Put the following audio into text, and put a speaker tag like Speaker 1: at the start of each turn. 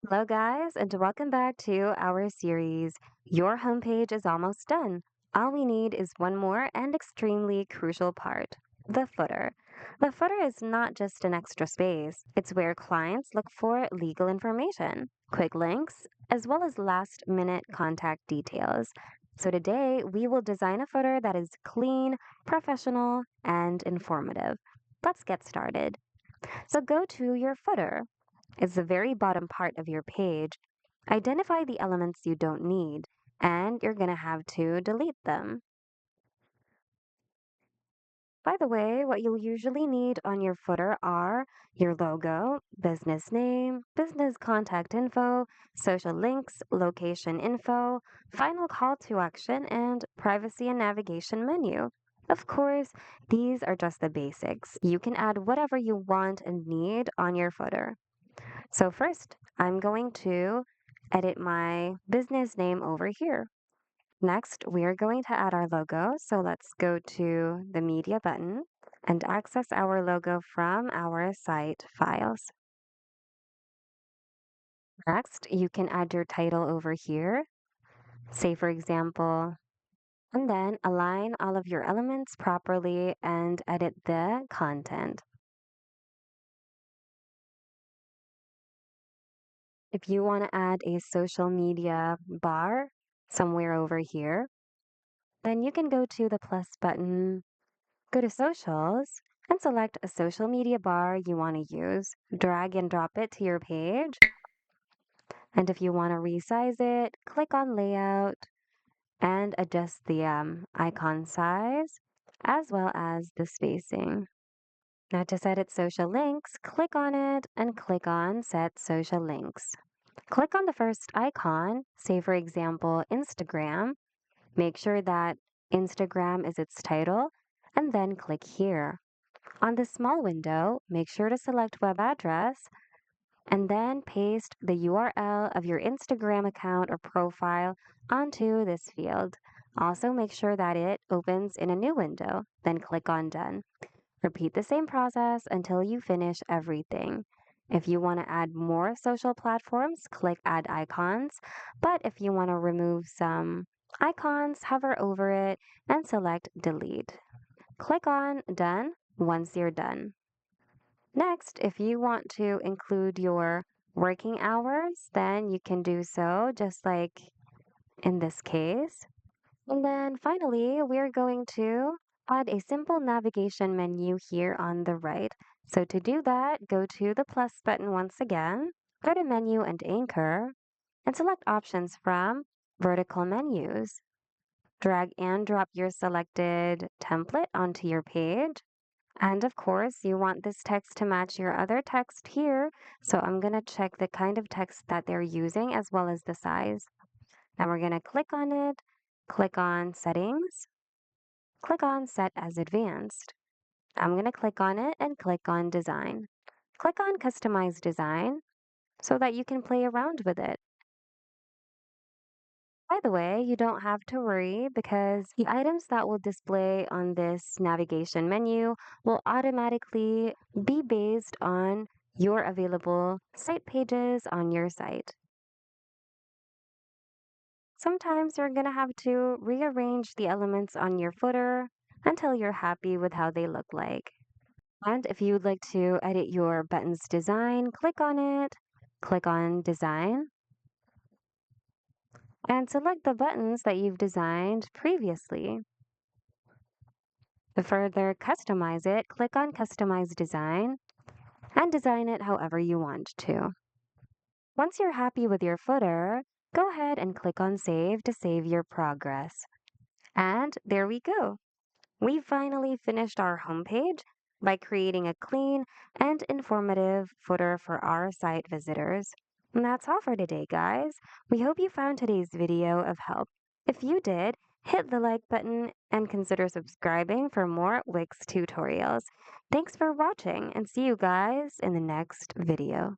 Speaker 1: Hello, guys, and welcome back to our series. Your homepage is almost done. All we need is one more and extremely crucial part the footer. The footer is not just an extra space, it's where clients look for legal information, quick links, as well as last minute contact details. So, today we will design a footer that is clean, professional, and informative. Let's get started. So, go to your footer. It's the very bottom part of your page. Identify the elements you don't need, and you're going to have to delete them. By the way, what you'll usually need on your footer are your logo, business name, business contact info, social links, location info, final call to action, and privacy and navigation menu. Of course, these are just the basics. You can add whatever you want and need on your footer. So first, I'm going to edit my business name over here. Next, we are going to add our logo. So let's go to the media button and access our logo from our site files. Next, you can add your title over here. Say, for example, and then align all of your elements properly and edit the content. If you want to add a social media bar somewhere over here, then you can go to the plus button, go to socials, and select a social media bar you want to use. Drag and drop it to your page. And if you want to resize it, click on layout and adjust the icon size as well as the spacing. Now to set its social links, click on it and click on set social links. Click on the first icon, say for example, Instagram. Make sure that Instagram is its title, and then click here. On this small window, make sure to select web address, and then paste the URL of your Instagram account or profile onto this field. Also, make sure that it opens in a new window, then click on Done. Repeat the same process until you finish everything. If you want to add more social platforms, click Add Icons. But if you want to remove some icons, hover over it and select Delete. Click on Done once you're done. Next, if you want to include your working hours, then you can do so just like in this case. And then finally, we're going to add a simple navigation menu here on the right. So to do that, go to the plus button once again, go to Menu and Anchor, and select options from vertical menus. Drag and drop your selected template onto your page. And of course, you want this text to match your other text here. So I'm going to check the kind of text that they're using as well as the size. Now we're going to click on it, click on Settings, click on Set as Advanced. I'm going to click on it and click on Design. Click on Customize Design so that you can play around with it. By the way, you don't have to worry because the items that will display on this navigation menu will automatically be based on your available site pages on your site. Sometimes you're going to have to rearrange the elements on your footer until you're happy with how they look like. And if you would like to edit your button's design, click on it, click on Design, and select the buttons that you've designed previously. To further customize it, click on Customize Design and design it however you want to. Once you're happy with your footer, go ahead and click on Save to save your progress. And there we go. We finally finished our homepage by creating a clean and informative footer for our site visitors. And that's all for today, guys. We hope you found today's video of help. If you did, hit the like button and consider subscribing for more Wix tutorials. Thanks for watching and see you guys in the next video.